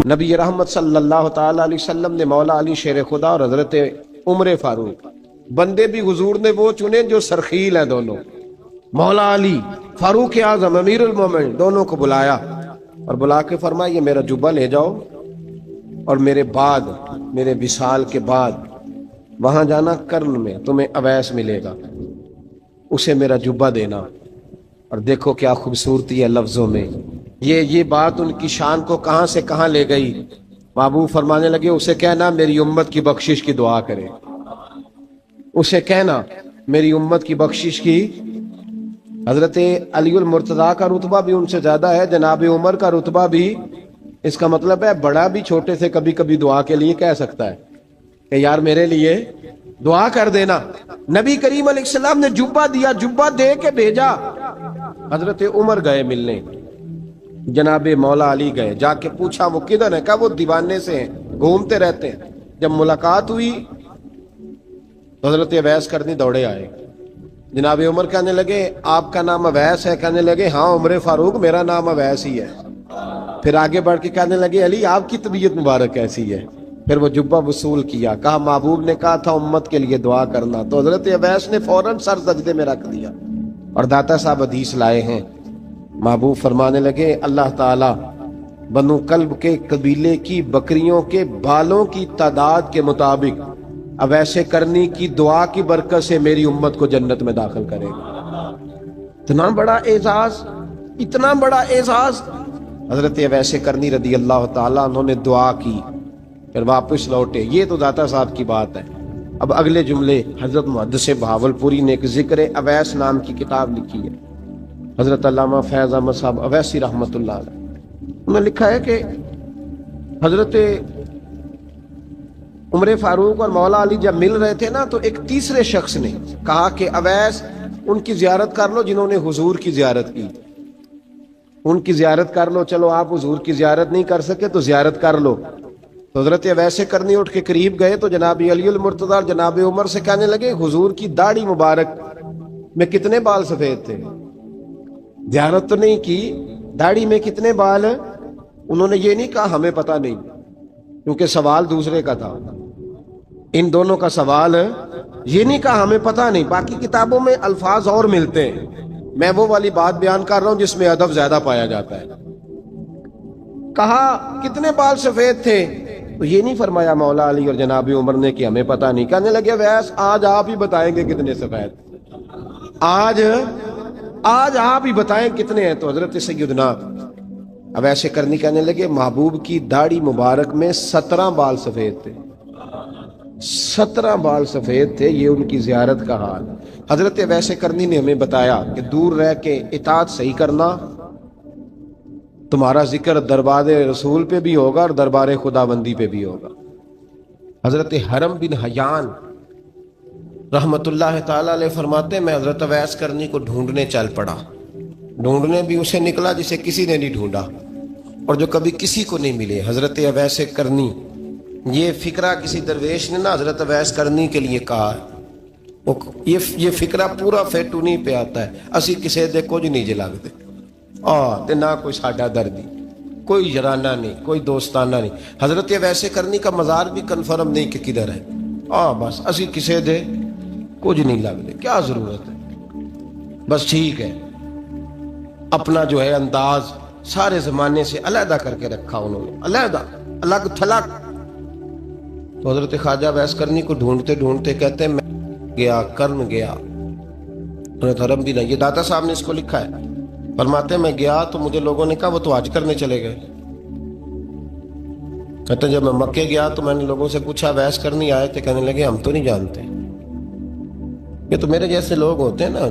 نبی رحمت صلی اللہ تعالی علیہ وسلم نے مولا علی شیر خدا اور حضرت عمر فاروق بندے بھی حضور نے وہ چنے جو سرخیل ہیں دونوں، مولا علی فاروق اعظم امیر المومنین دونوں کو بلایا اور بلا کے فرمایا یہ میرا جبہ لے جاؤ اور میرے بعد میرے وصال کے بعد وہاں جانا کرن میں تمہیں اویس ملے گا، اسے میرا جبہ دینا۔ اور دیکھو کیا خوبصورتی ہے لفظوں میں، یہ بات ان کی شان کو کہاں سے کہاں لے گئی۔ محبوب فرمانے لگے اسے کہنا میری امت کی بخشش کی دعا کرے، اسے کہنا میری امت کی بخشش کی۔ حضرت علی المرتضیٰ کا رتبہ بھی ان سے زیادہ ہے، جناب عمر کا رتبہ بھی، اس کا مطلب ہے بڑا بھی چھوٹے سے کبھی کبھی دعا کے لیے کہہ سکتا ہے کہ یار میرے لیے دعا کر دینا۔ نبی کریم علیہ السلام نے جبہ دیا، جبہ دے کے بھیجا۔ حضرت عمر گئے ملنے، جناب مولا علی گئے، جا کے پوچھا وہ کدھر ہے، کہا وہ دیوانے سے ہیں، گھومتے رہتے ہیں۔ جب ملاقات ہوئی تو حضرت اویس کرنی دوڑے آئے، جناب عمر کہنے لگے آپ کا نام اویس ہے؟ کہنے لگے ہاں عمر فاروق میرا نام اویس ہی ہے۔ پھر آگے بڑھ کے کہنے لگے علی آپ کی طبیعت مبارک کیسی ہے؟ پھر وہ جبہ وصول کیا، کہا محبوب نے کہا تھا امت کے لیے دعا کرنا، تو حضرت اویس نے فوراً سر سجدے میں رکھ دیا۔ اور داتا صاحب حدیث لائے ہیں، محبوب فرمانے لگے اللہ تعالی بنو کلب کے قبیلے کی بکریوں کے بالوں کی تعداد کے مطابق اویس کرنی کی دعا کی برکت سے میری امت کو جنت میں داخل کرے گا۔ اتنا بڑا اعزاز، اتنا بڑا اعزاز۔ حضرت اویس کرنی رضی اللہ تعالیٰ انہوں نے دعا کی، پھر واپس لوٹے۔ یہ تو داتا صاحب کی بات ہے۔ اب اگلے جملے حضرت محدث بہاولپوری نے ایک ذکر اویس نام کی کتاب لکھی ہے، حضرت علامہ فیض احمد صاحب اویسی رحمۃ اللہ علیہ، انہوں نے لکھا ہے کہ حضرت عمر فاروق اور مولا علی جب مل رہے تھے نا تو ایک تیسرے شخص نے کہا کہ اویس ان کی زیارت کر لو جنہوں نے حضور کی زیارت کی، ان کی زیارت کر لو، چلو آپ حضور کی زیارت نہیں کر سکے تو زیارت کر لو۔ تو حضرت اویس کرنی اٹھ کے قریب گئے تو جناب علی المرتضیٰ اور جناب عمر سے کہنے لگے حضور کی داڑھی مبارک میں کتنے بال سفید تھے؟ زیارت تو نہیں کی، داڑھی میں کتنے بال؟ انہوں نے یہ نہیں کہا ہمیں پتہ نہیں، کیونکہ سوال دوسرے کا تھا۔ ان دونوں کا سوال یہ نہیں کہا ہمیں پتہ نہیں، باقی کتابوں میں الفاظ اور ملتے ہیں، میں وہ والی بات بیان کر رہا ہوں جس میں ادب زیادہ پایا جاتا ہے۔ کہا کتنے بال سفید تھے؟ تو یہ نہیں فرمایا مولا علی اور جناب عمر نے کہ ہمیں پتہ نہیں، کہنے لگے ویس آج آپ ہی بتائیں گے کتنے سفید، آج آپ ہی بتائیں کتنے ہیں۔ تو حضرت سیدنا اویس کرنی کہنے لگے محبوب کی داڑھی مبارک میں 17 بال سفید تھے، 17 بال سفید تھے، یہ ان کی زیارت کا حال۔ حضرت اویس کرنی نے ہمیں بتایا کہ دور رہ کے اطاعت صحیح کرنا، تمہارا ذکر دربار رسول پہ بھی ہوگا اور دربار خداوندی پہ بھی ہوگا۔ حضرت حرم بن حیان رحمت اللہ تعالی علیہ فرماتے ہیں میں حضرت اویس کرنی کو ڈھونڈنے چل پڑا، ڈھونڈنے بھی اسے نکلا جسے کسی نے نہیں ڈھونڈا اور جو کبھی کسی کو نہیں ملے۔ حضرت اویس کرنی، یہ فکرہ کسی درویش نے نا حضرت اویس کرنی کے لیے کہا ہے، یہ فکرہ پورا فیٹونی پہ آتا ہے، اسی کسی دے کچھ نہیں جے لگتے، تے نہ کوئی ساڈا دردی، کوئی یارانہ نہیں، کوئی دوستانہ نہیں۔ حضرت اویس کرنی کا مزار بھی کنفرم نہیں کہ کدھر ہے، بس اسی کسی دے کچھ نہیں لگتے، کیا ضرورت ہے، بس ٹھیک ہے۔ اپنا جو ہے انداز سارے زمانے سے علیحدہ کر کے رکھا انہوں نے، علیحدہ، الگ تھلگ۔ تو حضرت خواجہ اویس کرنی کو ڈھونڈتے ڈھونڈتے کہتے ہیں میں گیا، کرن گیا، حضرت حرم بھی نہیں، یہ داتا صاحب نے اس کو لکھا ہے، فرماتے ہیں میں گیا تو مجھے لوگوں نے کہا وہ تو حج کرنے چلے گئے۔ کہتے ہیں جب میں مکے گیا تو میں نے لوگوں سے پوچھا اویس کرنی آئے تھے؟ کہنے لگے ہم تو نہیں جانتے۔ یہ تو میرے جیسے لوگ ہوتے ہیں نا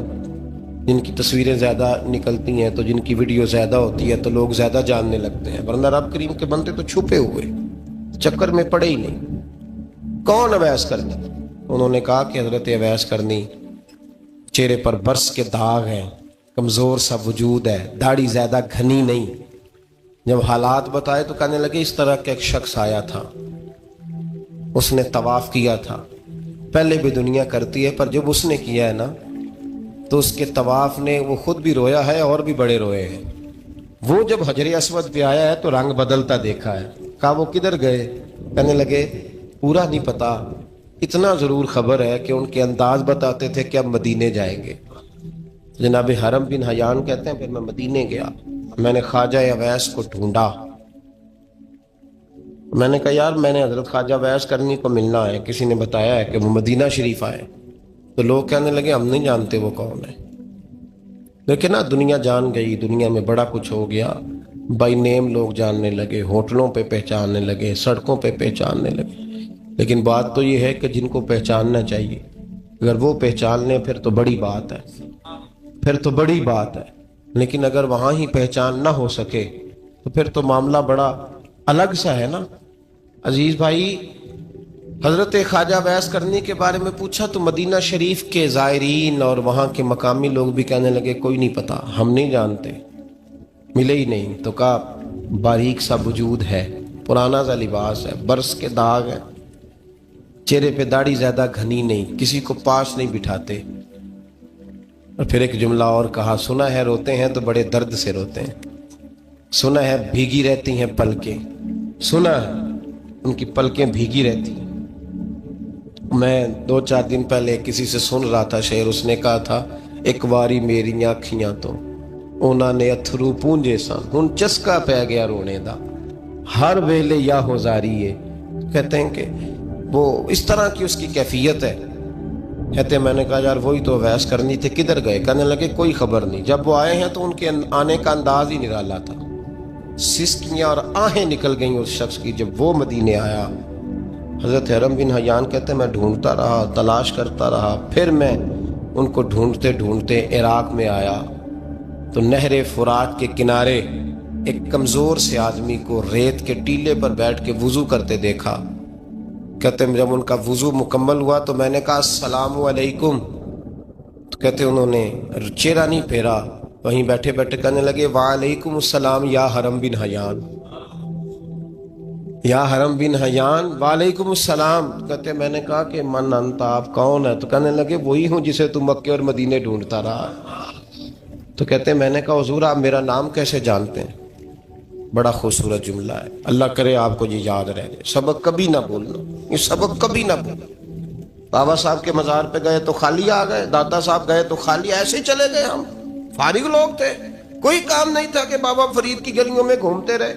جن کی تصویریں زیادہ نکلتی ہیں تو جن کی ویڈیو زیادہ ہوتی ہے تو لوگ زیادہ جاننے لگتے ہیں، ورنہ رب کریم کے بندے تو چھپے ہوئے چکر میں پڑے ہی نہیں۔ کون اویس کرنی؟ انہوں نے کہا کہ حضرت اویس کرنی، چہرے پر برس کے داغ ہیں، کمزور سا وجود ہے، داڑھی زیادہ گھنی نہیں۔ جب حالات بتائے تو کہنے لگے اس طرح کا ایک شخص آیا تھا، اس نے طواف کیا تھا، پہلے بھی دنیا کرتی ہے پر جب اس نے کیا ہے نا تو اس کے طواف نے وہ خود بھی رویا ہے اور بھی بڑے روئے ہیں. وہ جب حجر اسود پہ آیا ہے تو رنگ بدلتا دیکھا ہے. کہا وہ کدھر گئے؟ کہنے لگے پورا نہیں پتا، اتنا ضرور خبر ہے کہ ان کے انداز بتاتے تھے کہ اب مدینے جائیں گے. جناب حرم بن حیان کہتے ہیں پھر میں مدینے گیا، میں نے خواجہ اویس کو ڈھونڈا. میں نے کہا یار میں نے حضرت خواجہ اویس کرنی کو ملنا ہے، کسی نے بتایا ہے کہ وہ مدینہ شریف آئے. تو لوگ کہنے لگے ہم نہیں جانتے وہ کون ہے. لیکن نا دنیا جان گئی، دنیا میں بڑا کچھ ہو گیا، بائی نیم لوگ جاننے لگے، ہوٹلوں پہ پہچاننے لگے، سڑکوں پہ پہچاننے لگے. لیکن بات تو یہ ہے کہ جن کو پہچاننا چاہیے اگر وہ پہچان لیں پھر تو بڑی بات ہے، پھر تو بڑی بات ہے. لیکن اگر وہاں ہی پہچان نہ ہو سکے تو پھر تو معاملہ بڑا الگ سا ہے نا. عزیز بھائی، حضرت خواجہ اویس کرنی کے بارے میں پوچھا تو مدینہ شریف کے زائرین اور وہاں کے مقامی لوگ بھی کہنے لگے کوئی نہیں پتا، ہم نہیں جانتے، ملے ہی نہیں. تو کہا باریک سا وجود ہے، پرانا سا لباس ہے، برس کے داغ ہے، چہرے پہ داڑھی زیادہ گھنی نہیں، کسی کو پاس نہیں بٹھاتے. اور پھر ایک جملہ اور کہا، سنا ہے روتے ہیں تو بڑے درد سے روتے ہیں، سنا ہے بھیگی رہتی ہیں پلکیں، سنا ہے ان کی پلکیں بھیگی رہتی ہیں. میں 2-4 دن پہلے کسی سے سن رہا تھا شعر، اس نے کہا تھا ایک واری میری آنکھیاں تو انہوں نے اتھرو پونجے سن ہن چسکا پہ گیا رونے دا ہر ویلے یا ہو زاری ہے. کہتے ہیں کہ وہ اس طرح کی اس کی کیفیت ہے. کہتے ہیں میں نے کہا یار وہی تو اویس کرنی تھے، کدھر گئے؟ کہنے لگے کوئی خبر نہیں. جب وہ آئے ہیں تو ان کے آنے کا انداز ہی نرالا تھا، سسکیاں اور آہیں نکل گئیں اس شخص کی جب وہ مدینے آیا. حضرت حرم بن حیان کہتے ہیں میں ڈھونڈتا رہا، تلاش کرتا رہا، پھر میں ان کو ڈھونڈتے ڈھونڈتے عراق میں آیا تو نہر فرات کے کنارے ایک کمزور سے آدمی کو ریت کے ٹیلے پر بیٹھ کے وضو کرتے دیکھا. کہتے ہیں جب ان کا وضو مکمل ہوا تو میں نے کہا السلام علیکم. تو کہتے ہیں انہوں نے چہرہ نہیں پھیرا، وہیں بیٹھے بیٹھے کہنے لگے وعلیکم السلام یا حرم بن حیان، یا حرم بن حیان وعلیکم السلام. کہتے میں نے کہا کہ من انت، آپ کون ہے؟ تو کہنے لگے وہی ہوں جسے تم مکے اور مدینے ڈھونڈتا رہا. تو کہتے میں نے کہا حضور آپ میرا نام کیسے جانتے ہیں؟ بڑا خوبصورت جملہ ہے، اللہ کرے آپ کو یہ یاد رہ جائے. سبق کبھی نہ بھولنا، یہ سبق کبھی نہ بھولنا. بابا صاحب کے مزار پہ گئے تو خالی آ گئے، دادا صاحب گئے تو خالی ایسے ہی چلے گئے. ہم فارغ لوگ تھے، کوئی کام نہیں تھا کہ بابا فرید کی گلیوں میں گھومتے رہے.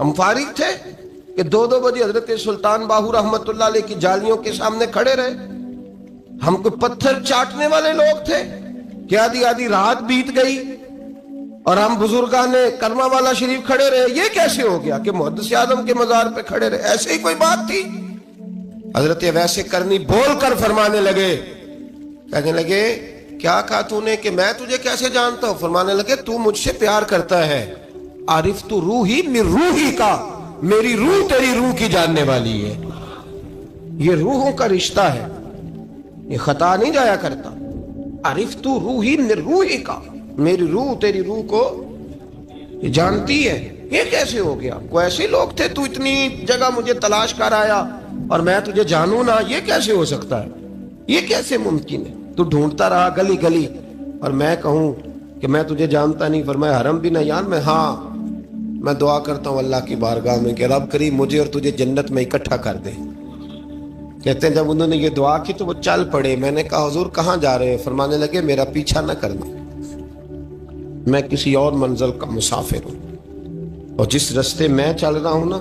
ہم فارغ تھے کہ 2 بجے حضرت سلطان باہو رحمت اللہ علیہ کی جالیوں کے سامنے کھڑے رہے. ہم کوئی پتھر چاٹنے والے لوگ تھے کہ آدھی رات بیت گئی اور ہم بزرگان کرما والا شریف کھڑے رہے. یہ کیسے ہو گیا کہ محدث اعظم کے مزار پہ کھڑے رہے؟ ایسے ہی کوئی بات تھی؟ حضرت ویسے کرنی بول کر فرمانے لگے، کہنے لگے کیا کہا تو نے کہ میں تجھے کیسے جانتا ہوں؟ فرمانے لگے تو مجھ سے پیار کرتا ہے، عارف تو روحی من روحی کا، میری روح تیری روح کی جاننے والی ہے. یہ روحوں کا رشتہ ہے، یہ خطا نہیں جایا کرتا. عارف تو روحی من روحی کا، میری روح تیری روح کو جانتی ہے. یہ کیسے ہو گیا؟ کوئی ایسے لوگ تھے تو اتنی جگہ مجھے تلاش کر آیا اور میں تجھے جانوں نہ؟ یہ کیسے ہو سکتا ہے؟ یہ کیسے ممکن ہے؟ تو ڈھونڈتا رہا گلی گلی اور میں کہوں کہ میں تجھے جانتا نہیں؟ فرمایا حرم بن حیان میں، ہاں میں دعا کرتا ہوں اللہ کی بارگاہ میں کہ رب کریم مجھے اور تجھے جنت میں اکٹھا کر دے. کہتے ہیں جب انہوں نے یہ دعا کی تو وہ چل پڑے. میں نے کہا حضور کہاں جا رہے ہیں؟ فرمانے لگے میرا پیچھا نہ کرنا، میں کسی اور منزل کا مسافر ہوں اور جس رستے میں چل رہا ہوں نا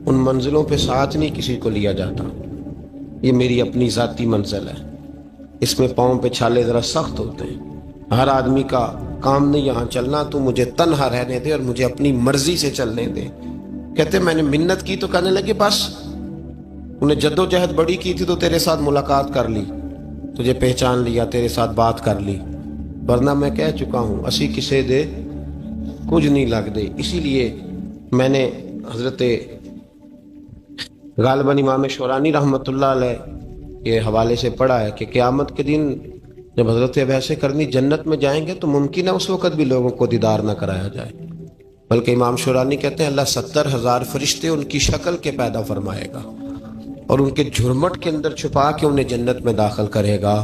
ان منزلوں پہ ساتھ نہیں کسی کو لیا جاتا. یہ میری اپنی ذاتی منزل ہے، اس میں پاؤں پہ چھالے ذرا سخت ہوتے ہیں. ہر آدمی کا کام نہیں یہاں چلنا، تو مجھے تنہا رہنے دے اور مجھے اپنی مرضی سے چلنے دے. کہتے میں نے منت کی تو کہنے لگے بس انہیں جد و جہد بڑی کی تھی تو تیرے ساتھ ملاقات کر لی، تجھے پہچان لیا، تیرے ساتھ بات کر لی، ورنہ میں کہہ چکا ہوں اسی کسے دے کچھ نہیں لگ دے. اسی لیے میں نے حضرت غالباً امام شورانی رحمت اللہ علیہ کے حوالے سے پڑھا ہے کہ قیامت کے دن جب حضرت ویسے کرنی جنت میں جائیں گے تو ممکن ہے اس وقت بھی لوگوں کو دیدار نہ کرایا جائے، بلکہ امام شورانی کہتے ہیں اللہ 70,000 فرشتے ان کی شکل کے پیدا فرمائے گا اور ان کے جھرمٹ کے اندر چھپا کے انہیں جنت میں داخل کرے گا.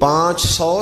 500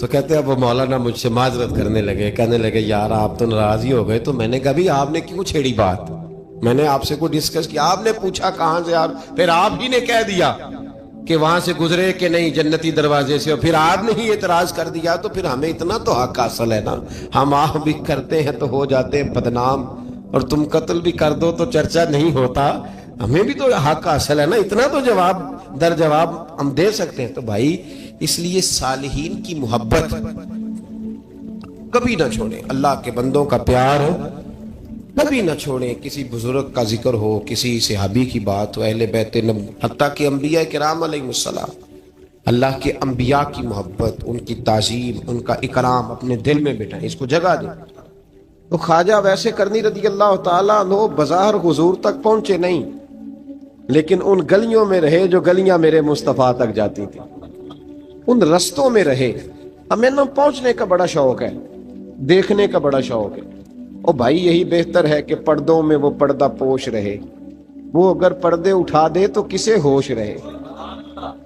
تو کہتے ہیں اب وہ مولانا مجھ سے معذرت کرنے لگے، کہنے لگے یار آپ تو ناراض ہی ہو گئے. تو میں نے کہا بھی آپ نے کیوں چھیڑی بات؟ میں نے آپ سے کوئی ڈسکس کیا؟ آپ نے پوچھا کہاں سے، آپ پھر آپ ہی نے کہہ دیا کہ وہاں سے گزرے کہ نہیں جنتی دروازے سے، اور پھر آپ نے ہی اعتراض کر دیا. تو پھر ہمیں اتنا تو حق حاصل ہے نا، ہم آپ بھی کرتے ہیں تو ہو جاتے ہیں بدنام، اور تم قتل بھی کر دو تو چرچا نہیں ہوتا. ہمیں بھی تو حق حاصل ہے نا، اتنا تو جواب در جواب ہم دے سکتے ہیں. تو بھائی اس لیے صالحین کی محبت کبھی نہ چھوڑیں، اللہ کے بندوں کا پیار ہو کبھی نہ چھوڑیں. کسی بزرگ کا ذکر ہو، کسی صحابی کی بات ہو، اہل بیت نبی، حتیٰ کہ انبیاء کرام علیہ السلام، اللہ کے انبیاء کی محبت، ان کی تعظیم، ان کا اکرام اپنے دل میں بٹھائیں، اس کو جگہ دیں. تو خواجہ ویسے کرنی رضی اللہ تعالیٰ عنہ بظاہر حضور تک پہنچے نہیں، لیکن ان گلیوں میں رہے جو گلیاں میرے مصطفیٰ تک جاتی تھی، ان رستوں میں رہے. ہمیں نہ پہنچنے کا بڑا شوق ہے، دیکھنے کا بڑا شوق ہے. اور بھائی یہی بہتر ہے کہ پردوں میں وہ پردہ پوش رہے، وہ اگر پردے اٹھا دے تو کسے ہوش رہے.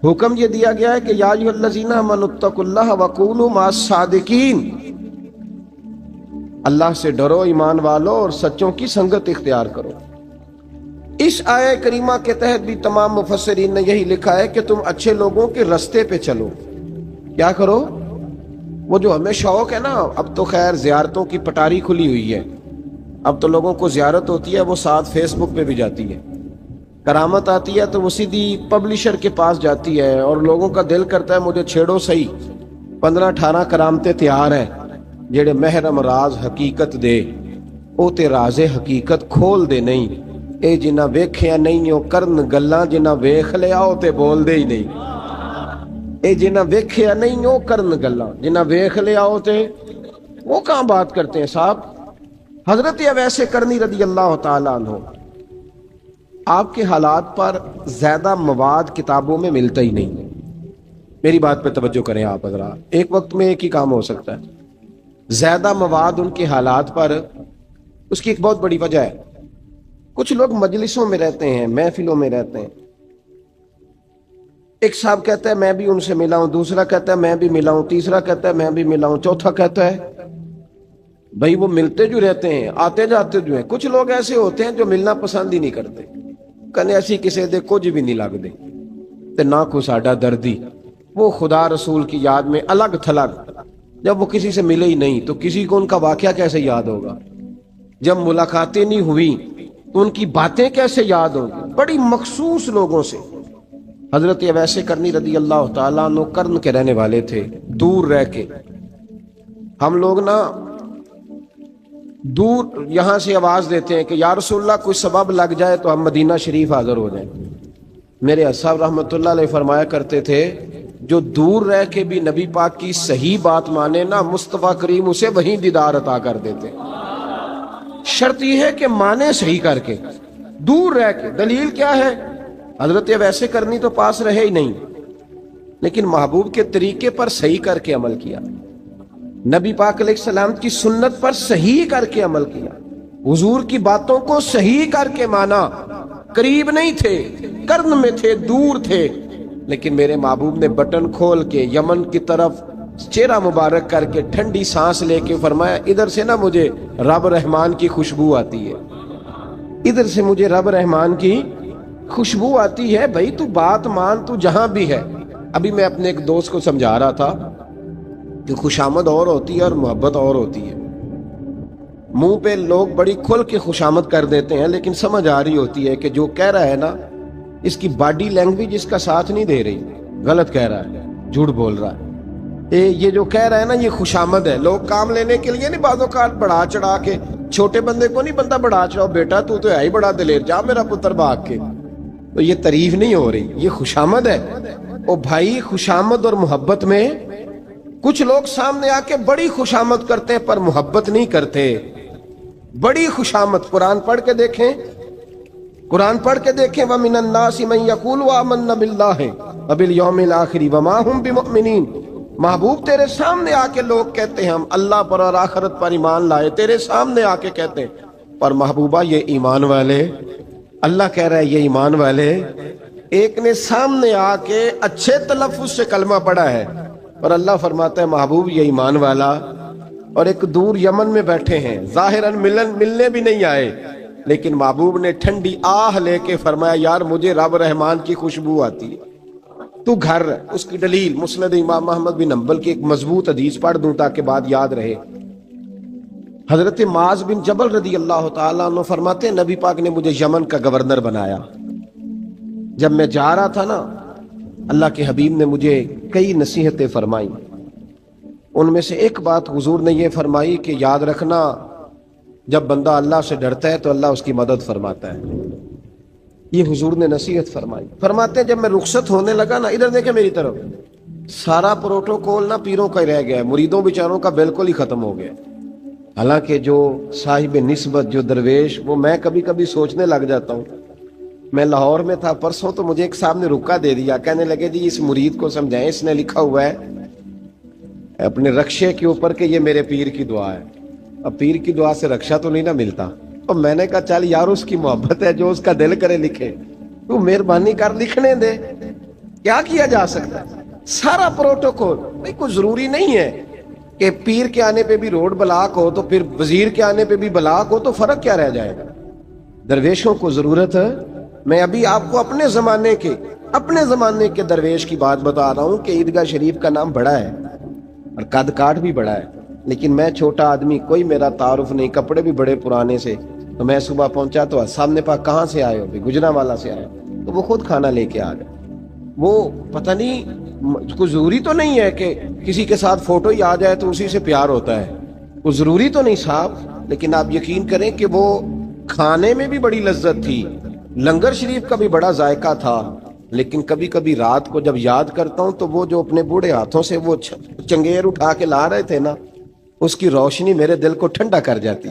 حکم یہ دیا گیا ہے کہ یا ایھا الذین آمنوا اتقوا اللہ وکونوا مع الصادقین، اللہ سے ڈرو ایمان والو اور سچوں کی سنگت اختیار کرو. اس آیہ کریمہ کے تحت بھی تمام مفسرین نے یہی لکھا ہے کہ تم اچھے لوگوں کے رستے پہ چلو. کیا کرو؟ وہ جو ہمیں شوق ہے نا، اب تو خیر زیارتوں کی پٹاری کھلی ہوئی ہے، اب تو لوگوں کو زیارت ہوتی ہے وہ ساتھ فیس بک پہ بھی جاتی ہے. کرامت آتی ہے تو وہ سیدھی پبلشر کے پاس جاتی ہے، اور لوگوں کا دل کرتا ہے مجھے چھیڑو صحیح. 15-18 کرامتیں تیار ہیں جڑے محرم راز حقیقت دے، او تے راز حقیقت کھول دے نہیں. اے جنہ ویکھیا نہیں او کرن گلاں، جنہ ویکھ لیا او تے بول دے ہی نہیں. اے جنہ ویکھیا نہیں او کرن گلاں، جنہ ویکھ لیا او تے وہ کہاں بات کرتے ہیں صاحب. حضرت اویس کرنی رضی اللہ تعالیٰ عنہ، آپ کے حالات پر زیادہ مواد کتابوں میں ملتا ہی نہیں. میری بات پہ توجہ کریں آپ حضرات، ایک وقت میں ایک ہی کام ہو سکتا ہے. زیادہ مواد ان کے حالات پر، اس کی ایک بہت بڑی وجہ ہے. کچھ لوگ مجلسوں میں رہتے ہیں، محفلوں میں رہتے ہیں، ایک صاحب کہتا ہے میں بھی ان سے ملا ہوں، دوسرا کہتا ہے میں بھی ملا ہوں، تیسرا کہتا ہے میں بھی ملا ہوں، چوتھا کہتا ہے بھائی وہ ملتے جو رہتے ہیں، آتے جاتے جو ہیں. کچھ لوگ ایسے ہوتے ہیں جو ملنا پسند ہی نہیں کرتے، کنے ایسی کسی دے کچھ بھی نہیں لگ دے تے نہ کو ساڈا دردی. وہ خدا رسول کی یاد میں الگ تھلگ، جب وہ کسی سے ملے ہی نہیں تو کسی کو ان کا واقعہ کیسے یاد ہوگا؟ جب ملاقاتیں نہیں ہوئی تو ان کی باتیں کیسے یاد ہوں گی؟ بڑی مخصوص لوگوں سے. حضرت اویس کرنی رضی اللہ تعالیٰ عنہ کرن کے رہنے والے تھے، دور رہ کے. ہم لوگ نا دور یہاں سے آواز دیتے ہیں کہ یا رسول اللہ کوئی سبب لگ جائے تو ہم مدینہ شریف حاضر ہو جائیں. میرے صاحب رحمۃ اللہ علیہ فرمایا کرتے تھے جو دور رہ کے بھی نبی پاک کی صحیح بات مانے نا، مصطفیٰ کریم اسے وہیں دیدار عطا کر دیتے. شرط یہ ہے کہ مانے صحیح کر کے، دور رہ کے. دلیل کیا ہے؟ حضرت ویسے کرنی تو پاس رہے ہی نہیں، لیکن محبوب کے طریقے پر صحیح کر کے عمل کیا، نبی پاک علیہ السلام کی سنت پر صحیح کر کے عمل کیا، حضور کی باتوں کو صحیح کر کے مانا. قریب نہیں تھے، قرن میں تھے، دور تھے، لیکن میرے محبوب نے بٹن کھول کے یمن کی طرف چہرہ مبارک کر کے ٹھنڈی سانس لے کے فرمایا ادھر سے نا مجھے رب رحمان کی خوشبو آتی ہے، ادھر سے مجھے رب رحمان کی خوشبو آتی ہے. بھائی تو بات مان، تو جہاں بھی ہے. ابھی میں اپنے ایک دوست کو سمجھا رہا تھا کہ خوشامد اور ہوتی ہے اور محبت اور ہوتی ہے. منہ پہ لوگ بڑی کھل کے خوشامد کر دیتے ہیں، لیکن سمجھ آ رہی ہوتی ہے کہ جو کہہ رہا ہے نا اس کی باڈی لینگویج اس کا ساتھ نہیں دے رہی، غلط کہہ رہا ہے، جھوٹ بول رہا ہے. یہ جو کہہ رہا ہے نا یہ خوشامد ہے. لوگ کام لینے کے لیے نہیں بعض اوقات بڑھا چڑھا کے، چھوٹے بندے کو نہیں بندہ بڑھا چڑھاؤ، بیٹا تو ہے ہی بڑا دلیر، جا میرا پتر بھاگ کے. تو یہ تعریف نہیں ہو رہی، یہ خوشامد ہے. او بھائی خوشامد اور محبت میں کچھ لوگ سامنے آ کے بڑی خوشامد کرتے ہیں پر محبت نہیں کرتے. بڑی خوشامد قرآن پڑھ کے دیکھیں، قرآن پڑھ کے دیکھیں وَمِنَ النَّاسِ مَن يَقُولُ آمَنَّا بِاللَّهِ وَبِالْيَوْمِ الْآخِرِ وَمَا هُمْ بِمُؤْمِنِينَ. محبوب تیرے سامنے آ کے لوگ کہتے ہیں ہم اللہ پر اور آخرت پر ایمان لائے، تیرے سامنے آ کے کہتے ہیں، پر محبوبہ یہ ایمان والے، اللہ کہہ رہا ہے یہ ایمان والے. ایک نے سامنے آ کے اچھے تلفظ سے کلمہ پڑھا ہے، اور اللہ فرماتا ہے محبوب یہ ایمان والا اور ایک دور یمن میں بیٹھے ہیں، ظاہراً ملنے بھی نہیں آئے، لیکن محبوب نے ٹھنڈی آہ لے کے فرمایا یار مجھے رب رحمان کی خوشبو آتی ہے، تو گھر۔ اس کی دلیل مسند امام احمد بن حنبل کی ایک مضبوط حدیث پڑھ دوں تاکہ بات یاد رہے۔ حضرت معاذ بن جبل رضی اللہ تعالیٰ عنہ فرماتے ہیں نبی پاک نے مجھے یمن کا گورنر بنایا۔ جب میں جا رہا تھا نا، اللہ کے حبیب نے مجھے کئی نصیحتیں فرمائیں، ان میں سے ایک بات حضور نے یہ فرمائی کہ یاد رکھنا جب بندہ اللہ سے ڈرتا ہے تو اللہ اس کی مدد فرماتا ہے۔ یہ حضور نے نصیحت فرمائی۔ فرماتے ہیں جب میں رخصت ہونے لگا نا، ادھر دیکھیں میری طرف، سارا پروٹوکول نا پیروں کا ہی رہ گیا ہے، مریدوں بیچاروں کا بالکل ہی ختم ہو گیا۔ حالانکہ جو صاحب نسبت، جو درویش، وہ میں کبھی کبھی سوچنے لگ جاتا ہوں۔ میں لاہور میں تھا پرسوں، تو مجھے ایک صاحب نے رکا دے دیا، کہنے لگے جی اس مرید کو سمجھائیں، اس نے لکھا ہوا ہے اپنے رکشے کے اوپر کہ یہ میرے پیر کی دعا ہے۔ اب پیر کی دعا سے رکشہ تو نہیں نہ ملتا، اور میں نے کہا چل یار اس کی محبت ہے، جو اس کا دل کرے لکھے، تو مہربانی کر لکھنے دے، کیا کیا جا سکتا ہے۔ سارا پروٹوکول بھائی کوئی ضروری نہیں ہے کہ پیر کے آنے پہ بھی روڈ بلاک ہو تو پھر وزیر کے آنے پہ بھی بلاک ہو، تو فرق کیا رہ جائے گا۔ درویشوں کو ضرورت ہے۔ میں ابھی آپ کو اپنے زمانے کے درویش کی بات بتا رہا ہوں کہ عیدگاہ شریف کا نام بڑا ہے اور قد کاٹ بھی بڑا ہے، لیکن میں چھوٹا آدمی، کوئی میرا تعارف نہیں، کپڑے بھی بڑے پرانے سے، تو میں صبح پہنچا تو سامنے پاک کہاں سے آئے ہو؟ بھی گجرا والا سے آئے، تو وہ خود کھانا لے کے آ گئے۔ وہ پتہ نہیں، کوئی ضروری تو نہیں ہے کہ کسی کے ساتھ فوٹو ہی آ جائے تو اسی سے پیار ہوتا ہے، کوئی ضروری تو نہیں صاحب، لیکن آپ یقین کریں کہ وہ کھانے میں بھی بڑی لذت تھی، لنگر شریف کا بھی بڑا ذائقہ تھا، لیکن کبھی کبھی رات کو جب یاد کرتا ہوں تو وہ جو اپنے بوڑھے ہاتھوں سے وہ چنگیر اٹھا کے لا رہے تھے نا، اس کی روشنی میرے دل کو ٹھنڈا کر جاتی۔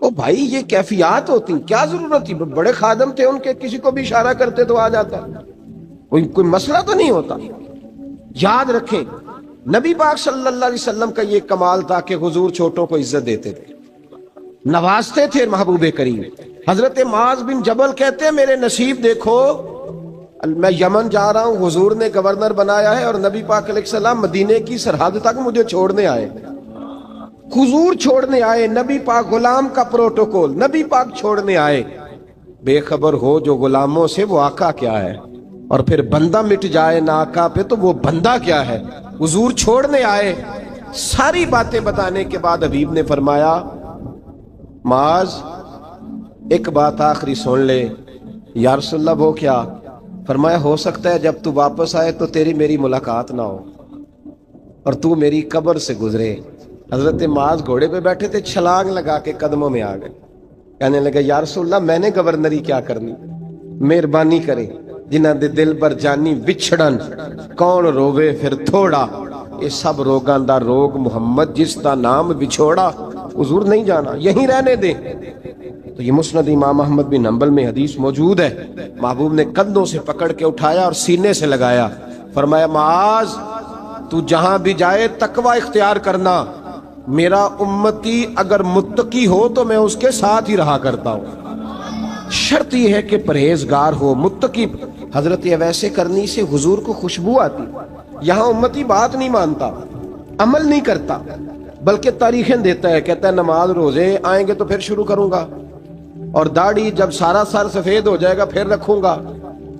او بھائی یہ کیفیات ہوتی، کیا ضرورت تھی؟ بڑے خادم تھے ان کے، کسی کو بھی اشارہ کرتے تو آ جاتا، کوئی مسئلہ تو نہیں ہوتا۔ یاد رکھیں نبی پاک صلی اللہ علیہ وسلم کا یہ کمال تھا کہ حضور چھوٹوں کو عزت دیتے تھے، نوازتے تھے محبوب کریم۔ حضرت معاذ بن جبل کہتے ہیں میرے نصیب دیکھو، میں یمن جا رہا ہوں، حضور نے گورنر بنایا ہے، اور نبی پاک علیہ السلام مدینے کی سرحد تک مجھے چھوڑنے آئے، حضور چھوڑنے آئے، نبی پاک غلام کا پروٹوکول، نبی پاک چھوڑنے آئے۔ بے خبر ہو جو غلاموں سے وہ آقا کیا ہے، اور پھر بندہ مٹ جائے نہ آقا پہ تو وہ بندہ کیا ہے۔ حضور چھوڑنے آئے، ساری باتیں بتانے کے بعد حبیب نے فرمایا معاذ ایک بات آخری سن لے۔ یا رسول اللہ وہ کیا؟ فرمایا ہو سکتا ہے جب تو واپس آئے تو تیری میری ملاقات نہ ہو اور تو میری قبر سے گزرے۔ حضرت معاذ گھوڑے پہ بیٹھے تھے، چھلانگ لگا کے قدموں میں آ گئے، کہنے لگے یا رسول اللہ میں نے گورنری کیا کرنی، مہربانی کرے، جنہاں دے دل بر جانی وچھڑن، کون روے پھر تھوڑا، یہ سب روگاں دا روگ محمد جس دا نام بچھوڑا۔ حضور نہیں جانا، یہیں رہنے دیں۔ تو یہ مسند امام احمد بن حنبل میں حدیث موجود ہے۔ محبوب نے کندھوں سے پکڑ کے اٹھایا اور سینے سے لگایا، فرمایا معاذ تو جہاں بھی جائے تقوی اختیار کرنا، میرا امتی اگر متقی ہو تو میں اس کے ساتھ ہی رہا کرتا ہوں، شرط یہ ہے کہ پرہیزگار ہو، متقی۔ حضرت ویسے کرنی سے حضور کو خوشبو آتی۔ یہاں امتی بات نہیں مانتا، عمل نہیں کرتا، بلکہ تاریخیں دیتا ہے، کہتا ہے نماز روزے آئیں گے تو پھر شروع کروں گا، اور داڑھی جب سارا سر سفید ہو جائے گا پھر رکھوں گا،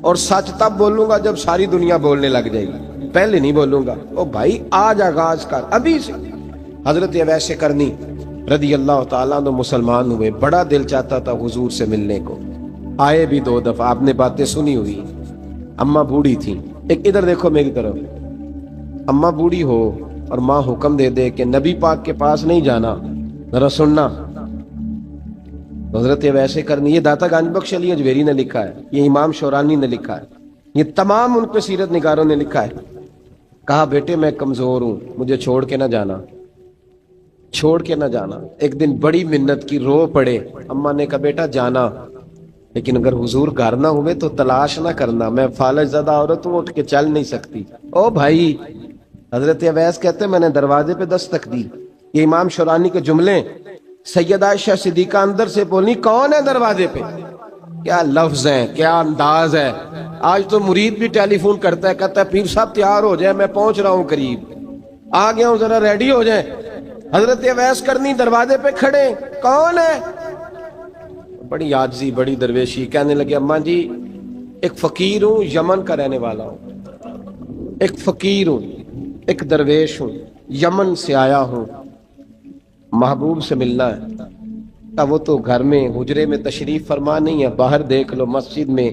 اور سچ تب بولوں گا جب ساری دنیا بولنے لگ جائے گی، پہلے نہیں بولوں گا۔ او بھائی آج آغاز کر ابھی سے۔ حضرت ویسے کرنی رضی اللہ تعالیٰ عنہ مسلمان ہوئے، بڑا دل چاہتا تھا حضور سے ملنے کو، آئے بھی 2 دفعہ، آپ نے باتیں سنی ہوئی۔ اماں بوڑھی تھی، ایک ادھر دیکھو میری طرف، اماں بوڑھی ہو اور ماں حکم دے دے کہ نبی پاک کے پاس نہیں جانا، ذرا سننا۔ حضرت ویسے کرنی، یہ داتا گنج بخش علی اجویری نے لکھا ہے، یہ امام شورانی نے لکھا ہے، یہ تمام ان پہ سیرت نگاروں نے لکھا ہے۔ کہا بیٹے میں کمزور ہوں، مجھے چھوڑ کے نہ جانا، چھوڑ کے نہ جانا۔ ایک دن بڑی منت کی، رو پڑے۔ اماں نے کہا بیٹا جانا، لیکن اگر حضور گھر نہ ہوئے تو تلاش نہ کرنا، میں فالج زدہ عورت ہوں، اٹھ کے چل نہیں سکتی۔ او بھائی، حضرت اویس کہتے ہیں میں نے دروازے پہ دستک دی، یہ امام شورانی کے جملے۔ سیدہ عائشہ صدیقہ اندر سے بولی کون ہے دروازے پہ؟ کیا لفظ ہیں، کیا انداز ہے۔ آج تو مرید بھی ٹیلی فون کرتا ہے، کہتا ہے پیر صاحب تیار ہو جائے، میں پہنچ رہا ہوں قریب۔ آ گیا ہوں ذرا ریڈی ہو جائیں. حضرت اویس کرنی دروازے پہ کھڑے, کون ہے؟ بڑی عاجزی, بڑی درویشی. کہنے لگے اماں جی ایک فقیر ہوں, یمن کا رہنے والا ہوں, ایک فقیر ہوں, ایک درویش ہوں, یمن سے آیا ہوں, محبوب سے ملنا ہے. وہ تو گھر میں حجرے میں تشریف فرما نہیں ہے, باہر دیکھ لو, مسجد میں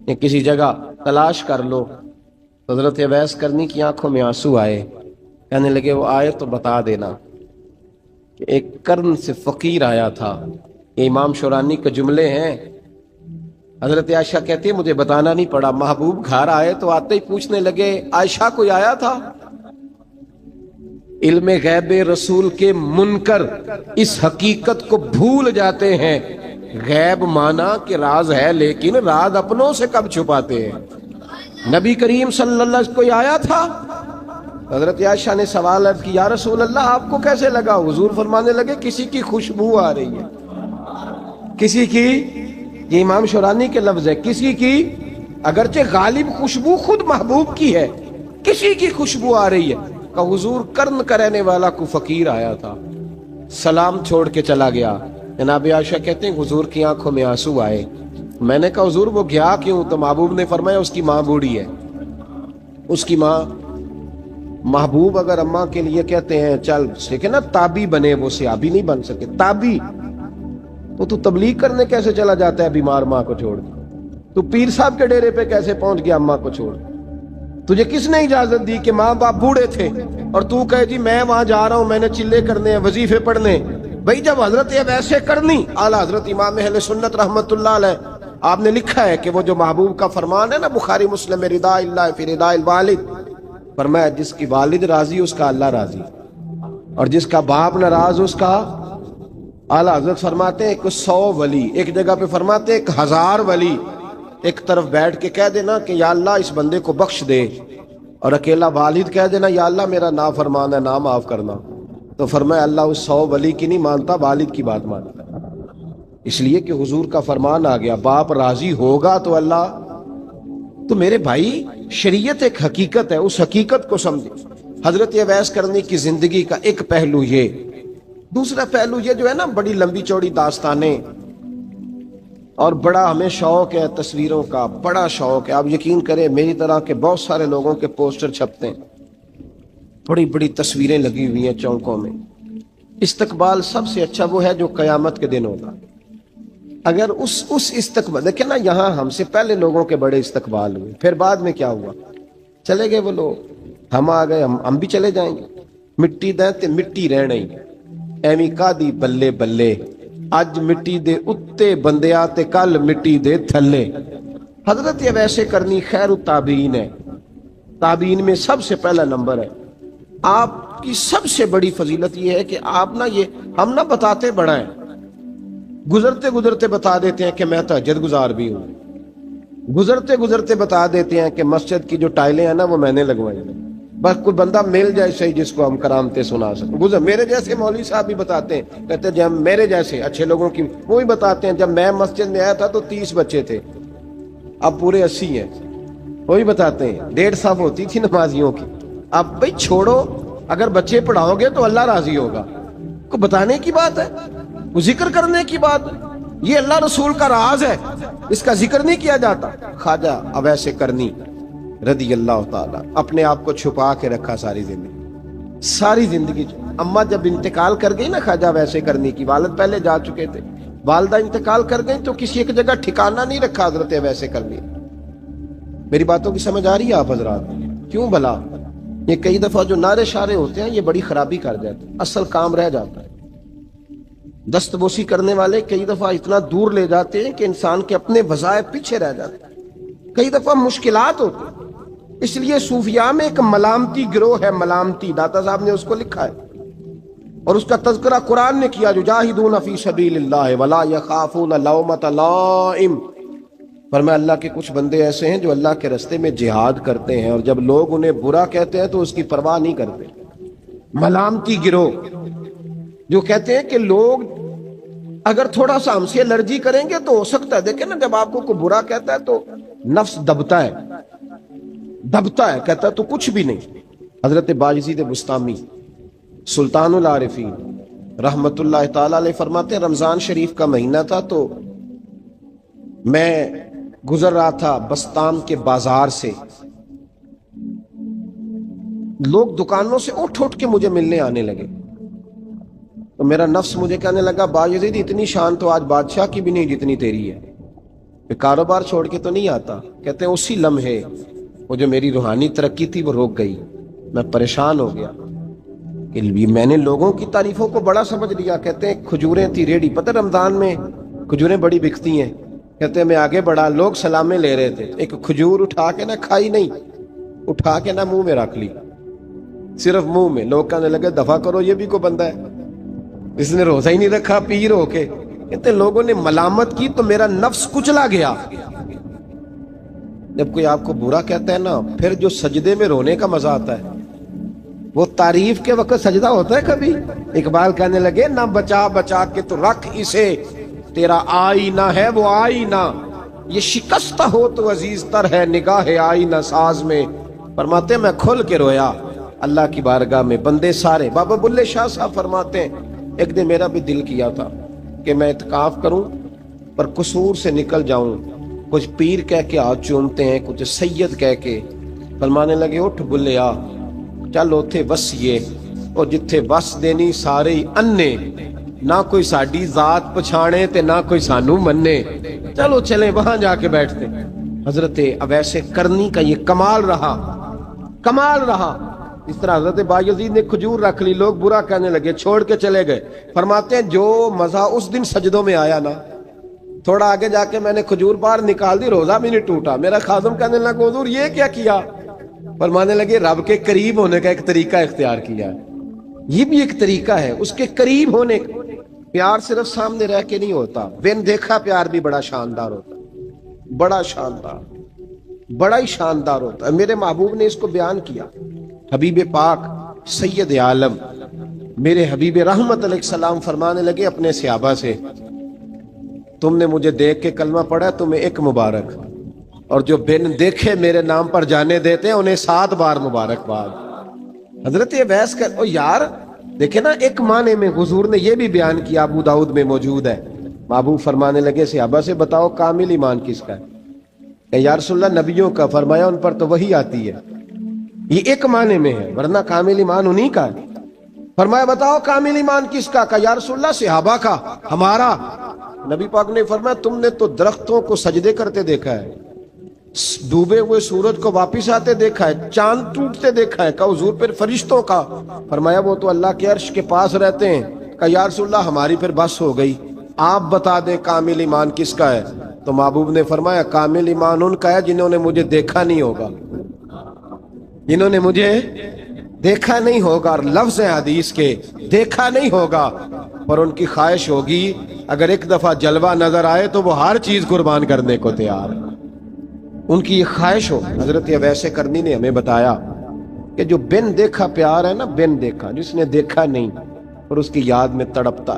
یا کسی جگہ تلاش کر لو. حضرت اویس کرنی کی آنکھوں میں آنسو آئے. کہنے لگے وہ آئے تو بتا دینا کہ ایک قرن سے فقیر آیا تھا. یہ امام شورانی کے جملے ہیں. حضرت عائشہ کہتی ہے مجھے بتانا نہیں پڑا, محبوب گھر آئے تو آتے ہی پوچھنے لگے عائشہ کوئی آیا تھا؟ علم غیب رسول کے منکر اس حقیقت کو بھول جاتے ہیں. غیب مانا کہ راز ہے, لیکن راز اپنوں سے کب چھپاتے ہیں. نبی کریم صلی اللہ علیہ وسلم کوئی آیا تھا؟ حضرت عائشہ نے سوال عرض کی, یا رسول اللہ آپ کو کیسے لگا؟ حضور فرمانے لگے کسی کی خوشبو آ رہی ہے. کسی کی, یہ امام شورانی کے لفظ ہے, کسی کی, اگرچہ غالب خوشبو خود محبوب کی ہے, کسی کی خوشبو آ رہی ہے. کہ حضور قرن کا رہنے والا کو فقیر آیا تھا, سلام چھوڑ کے چلا گیا. جناب عائشہ کہتے ہیں حضور کی آنکھوں میں آنسو آئے. میں نے کہا حضور وہ گیا کیوں؟ تو محبوب نے فرمایا اس کی ماں بوڑھی ہے. اس کی ماں, محبوب اگر اماں کے لیے کہتے ہیں چل لیکن نا تابی بنے, وہ صحابی نہیں بن سکے. تابی تو تبلیغ کرنے کیسے چلا جاتا ہے بیمار ماں کو چھوڑ؟ تو پیر صاحب کے ڈیرے پہ کیسے پہنچ گیا اماں کو چھوڑ؟ تجھے کس نے اجازت دی کہ ماں باپ بوڑھے تھے اور تو کہے جی میں وہاں جا رہا ہوں, میں نے چلے کرنے ہیں, وظیفے پڑھنے؟ بھئی جب حضرت ویسے کرنی اعلیٰ حضرت امام اہل سنت رحمت اللہ علیہ, آپ نے لکھا ہے کہ وہ جو محبوب کا فرمان ہے نا بخاری مسلم میں, رضا اللہ فی رضا الوالد, فرمایا جس کی والد راضی اس کا اللہ راضی, اور جس کا باپ ناراض اس کا. اعلیٰ حضرت فرماتے ہیں 100 ولی, ایک جگہ پہ فرماتے ہیں 1000 ولی ایک طرف بیٹھ کے کہہ دینا کہ یا اللہ اس بندے کو بخش دے, اور اکیلا والد کہہ دینا یا اللہ میرا نافرمان ہے, نا معاف کرنا. تو فرمایا اللہ اس 100 ولی کی نہیں مانتا, والد کی بات مانتا. اس لیے کہ حضور کا فرمان آ گیا, باپ راضی ہوگا تو اللہ. تو میرے بھائی شریعت ایک حقیقت ہے, اس حقیقت کو سمجھے. حضرت اویس کرنی کی زندگی کا ایک پہلو یہ. دوسرا پہلو یہ جو ہے نا, بڑی لمبی چوڑی داستانیں, اور بڑا ہمیں شوق ہے تصویروں کا, بڑا شوق ہے. آپ یقین کریں میری طرح کے بہت سارے لوگوں کے پوسٹر چھپتے ہیں, بڑی بڑی تصویریں لگی ہوئی ہیں چوکوں میں. استقبال سب سے اچھا وہ ہے جو قیامت کے دن ہوگا. اگر اس استقبال, دیکھیں نا یہاں ہم سے پہلے لوگوں کے بڑے استقبال ہوئے, پھر بعد میں کیا ہوا, چلے گئے وہ لوگ, ہم آ گئے, ہم بھی چلے جائیں گے. مٹی دیں تے مٹی رہنا ہی, ایویں کا دی بلے بلے, اج مٹی دے اتے بندیا تے کل مٹی دے تھلے. حضرت اویس کرنی خیر التابعین ہے, تابعین میں سب سے پہلا نمبر ہے. آپ کی سب سے بڑی فضیلت یہ ہے کہ آپ نا, یہ ہم نہ بتاتے بڑا ہیں, گزرتے گزرتے بتا دیتے ہیں کہ میں تہجد گزار بھی ہوں, گزرتے گزرتے بتا دیتے ہیں کہ مسجد کی جو ٹائلیں ہیں نا وہ میں نے لگوائی ہیں. بس کوئی بندہ مل جائے صحیح جس کو ہم کرامتیں سنا سکیں. میرے جیسے مولوی صاحب بھی بتاتے ہیں, کہتے ہیں جب میرے جیسے اچھے لوگوں کی وہ بھی بتاتے ہیں جب میں مسجد میں آیا تھا تو 30 بچے تھے, اب پورے 80 ہیں. وہی بتاتے ہیں 1.5 صف ہوتی تھی نمازیوں کی. اب بھائی چھوڑو, اگر بچے پڑھاؤ گے تو اللہ راضی ہوگا. کو بتانے کی بات ہے, وہ ذکر کرنے کی بات, یہ اللہ رسول کا راز ہے, اس کا ذکر نہیں کیا جاتا. خواجہ اویس کرنی رضی اللہ تعالیٰ اپنے آپ کو چھپا کے رکھا ساری زندگی. اماں جب انتقال کر گئی نا خواجہ اویس کرنی کی, والد پہلے جا چکے تھے, والدہ انتقال کر گئی تو کسی ایک جگہ ٹھکانہ نہیں رکھا حضرت اویس کرنی. میری باتوں کی سمجھ آ رہی ہے آپ حضرات؟ کیوں بھلا یہ کئی دفعہ جو نعرے شارے ہوتے ہیں یہ بڑی خرابی کر جاتے ہیں, اصل کام رہ جاتا ہے. دست بوسی کرنے والے کئی دفعہ اتنا دور لے جاتے ہیں کہ انسان کے اپنے وظائف پیچھے رہ جاتے ہیں, کئی دفعہ مشکلات ہوتی ہیں. اس لیے صوفیاء میں ایک ملامتی گروہ ہے, ملامتی, داتا صاحب نے اس کو لکھا ہے, اور اس کا تذکرہ قرآن نے کیا, جو جاہدون فی سبیل اللہ ولا یخافون لومۃ لائم. فرمایا اللہ کے کچھ بندے ایسے ہیں جو اللہ کے راستے میں جہاد کرتے ہیں, اور جب لوگ انہیں برا کہتے ہیں تو اس کی پرواہ نہیں کرتے. ملامتی گروہ جو کہتے ہیں کہ لوگ اگر تھوڑا سا ہم سے الرجی کریں گے تو ہو سکتا ہے, دیکھیں نا جب آپ کو کوئی برا کہتا ہے تو نفس دبتا ہے, کہتا ہے تو کچھ بھی نہیں, حضرت باجزید بستامی سلطان العارفین رحمت اللہ تعالی علیہ فرماتے ہیں رمضان شریف کا مہینہ تھا تو میں گزر رہا تھا بستام کے بازار سے، لوگ دکانوں سے اٹھ اٹھ کے مجھے ملنے آنے لگے، تو میرا نفس مجھے کہنے لگا باجزید اتنی شان تو آج بادشاہ کی بھی نہیں جتنی تیری ہے، کہ کاروبار چھوڑ کے تو نہیں آتا۔ کہتے ہیں اسی لمحے وہ جو میری روحانی ترقی تھی وہ رک گئی، میں پریشان ہو گیا کہ میں نے لوگوں کی تعریفوں کو بڑا سمجھ لیا۔ کہتے ہیں کھجوریں تھی ریڈی، پتہ رمضان میں کھجوریں بڑی بکتی ہیں، کہتے ہیں میں آگے بڑھا، لوگ سلامیں لے رہے تھے، ایک کھجور اٹھا کے نہ کھائی نہیں، اٹھا کے نہ منہ میں رکھ لی، صرف منہ میں۔ لوگ کہنے لگے دفع کرو، یہ بھی کوئی بندہ ہے، اس نے روزہ ہی نہیں رکھا، پیر ہو کے۔ کہتے ہیں لوگوں نے ملامت کی تو میرا نفس کچلا گیا۔ جب کوئی آپ کو برا کہتا ہے نا، پھر جو سجدے میں رونے کا مزہ آتا ہے، وہ تعریف کے وقت سجدہ ہوتا ہے کبھی؟ اقبال کہنے لگے نہ بچا بچا کے تو رکھ اسے، تیرا آئینہ ہے وہ آئینہ، یہ شکستہ ہو تو عزیز تر ہے نگاہ آئینہ ساز میں۔ فرماتے ہیں میں کھل کے رویا اللہ کی بارگاہ میں، بندے سارے۔ بابا بلے شاہ صاحب فرماتے ہیں ایک دن میرا بھی دل کیا تھا کہ میں اعتکاف کروں پر قصور سے نکل جاؤں، کچھ پیر کہہ کے ہاتھ چومتے ہیں، کچھ سید کہہ کے۔ فرمانے لگے اٹھ بلیا، چل اوتھے وسیے، اور جتھے وس دینی سارے ہی انے، نہ کوئی ساڈی ذات پچھانے تے نہ کوئی سانو مننے، چلو چلیں وہاں جا کے بیٹھتے۔ حضرت اویس کرنی کا یہ کمال رہا، کمال رہا۔ اس طرح حضرت بایزید نے کھجور رکھ لی، لوگ برا کہنے لگے، چھوڑ کے چلے گئے۔ فرماتے ہیں جو مزہ اس دن سجدوں میں آیا نا، تھوڑا آگے جا کے میں نے کھجور باہر نکال دی، روزہ بھی نہیں ٹوٹا۔ میرا خادم کہنے لگا حضور یہ کیا کیا؟ فرمانے لگے رب کے قریب ہونے کا ایک طریقہ اختیار کیا ہے، یہ بھی ایک طریقہ ہے اس کے قریب ہونے کا۔ پیار صرف سامنے رہ کے نہیں ہوتا، بن دیکھا پیار بھی بڑا شاندار ہوتا ہے، بڑا شاندار، بڑا ہی شاندار ہوتا ہے۔ میرے محبوب نے اس کو بیان کیا، حبیب پاک سید عالم میرے حبیب رحمت علیہ السلام فرمانے لگے اپنے صحابہ سے، تم نے مجھے دیکھ کے کلمہ پڑھا ہے، تمہیں ایک مبارک، اور جو بن دیکھے میرے نام پر جانے دیتے ہیں انہیں 7 بار مبارکباد۔ حضرت اویس کہ او یار دیکھیں نا، ایک معنی میں حضور نے یہ بھی بیان کیا، ابو داؤد میں موجود ہے۔ محبوب فرمانے لگے صحابہ سے بتاؤ کامل ایمان کس کا ہے؟ کہ یا رسول اللہ نبیوں کا۔ فرمایا ان پر تو وہی آتی ہے، یہ ایک معنی میں ہے، ورنہ کامل ایمان انہی کا ہے۔ فرمایا بتاؤ کامل ایمان کس کا؟ کہ یا رسول اللہ صحابہ کا، ہمارا۔ نبی پاک نے فرمایا تم نے تو درختوں کو سجدے کرتے دیکھا ہے، ڈوبے ہوئے سورج کو واپس آتے دیکھا ہے، چاند ٹوٹتے دیکھا ہے۔ کہا حضور پھر فرشتوں کا؟ فرمایا وہ تو اللہ کے عرش کے پاس رہتے ہیں۔ کہا یا رسول اللہ ہماری پھر بس ہو گئی، آپ بتا دیں کامل ایمان کس کا ہے؟ تو محبوب نے فرمایا کامل ایمان ان کا ہے جنہوں نے مجھے دیکھا نہیں ہوگا، جنہوں نے مجھے دیکھا نہیں ہوگا، اور لفظ ہیں حدیث کے دیکھا نہیں ہوگا، پر ان کی خواہش ہوگی اگر ایک دفعہ جلوہ نظر آئے تو وہ ہر چیز قربان کرنے کو تیار ہے، ان کی یہ خواہش ہو۔ حضرت اویس کرنی نے ہمیں بتایا کہ جو بن دیکھا پیار ہے نا، بن دیکھا، جس نے دیکھا نہیں پر اس کی یاد میں تڑپتا،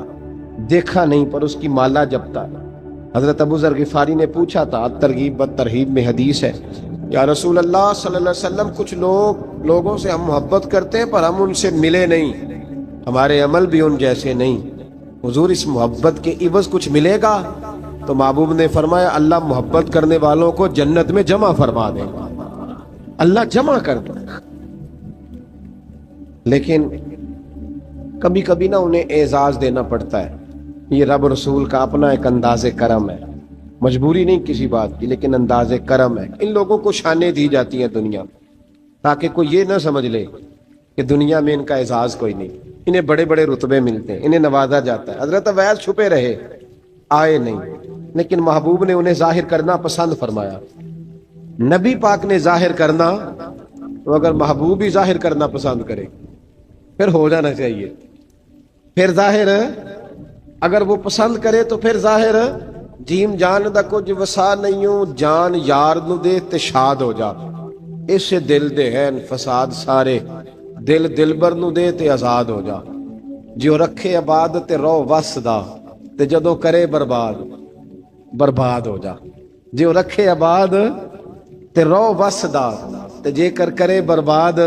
دیکھا نہیں پر اس کی مالا جپتا۔ حضرت ابو ذر غفاری نے پوچھا تھا، ترغیب و ترہیب میں حدیث ہے، یا رسول اللہ صلی اللہ علیہ وسلم کچھ لوگوں سے ہم محبت کرتے ہیں پر ہم ان سے ملے نہیں، ہمارے عمل بھی ان جیسے نہیں، حضور اس محبت کے عوض کچھ ملے گا؟ تو محبوب نے فرمایا اللہ محبت کرنے والوں کو جنت میں جمع فرما دے گا، اللہ جمع کر دے گا۔ لیکن کبھی کبھی نا انہیں اعزاز دینا پڑتا ہے، یہ رب رسول کا اپنا ایک انداز کرم ہے، مجبوری نہیں کسی بات کی، لیکن انداز کرم ہے۔ ان لوگوں کو شانیں دی جاتی ہیں دنیا میں تاکہ کوئی یہ نہ سمجھ لے کہ دنیا میں ان کا اعزاز کوئی نہیں، انہیں بڑے بڑے رتبے ملتے ہیں، انہیں نوازا جاتا ہے۔ حضرت اویس چھپے رہے، آئے نہیں، لیکن محبوب نے انہیں ظاہر کرنا پسند فرمایا۔ نبی پاک نے ظاہر کرنا تو اگر محبوب ہی ظاہر کرنا پسند کرے پھر ہو جانا چاہیے، پھر ظاہر اگر وہ پسند کرے تو پھر ظاہر جیم جان دا کچھ وسا نہیں ہوں، جان یار نو دے تے شاد ہو جا، اس دل دے ہیں فساد سارے، دل دلبر نو دے تے آزاد ہو جا، جو رکھے آباد تے رو وس دا تے جدوں کرے برباد برباد ہو جا، جو رکھے آباد تے رو وس دا تے جے کر کرے برباد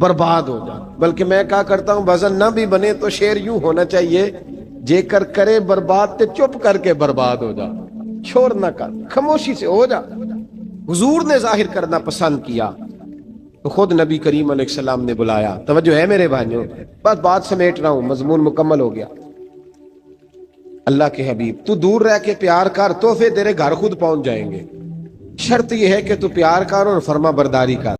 برباد ہو جا. بلکہ میں کہا کرتا ہوں وزن نہ بھی بنے تو شعر یوں ہونا چاہیے جے کر کرے برباد تے چپ کر کے برباد ہو جا, شور نہ کر, خاموشی سے ہو جا. حضور نے ظاہر کرنا پسند کیا تو خود نبی کریم علیہ السلام نے بلایا. توجہ ہے میرے بھائیوں, بس بات سمیٹ رہا ہوں, مضمون مکمل ہو گیا. اللہ کے حبیب تو دور رہ کے پیار کر, تحفے تیرے گھر خود پہنچ جائیں گے. شرط یہ ہے کہ تو پیار کر اور فرما برداری کر.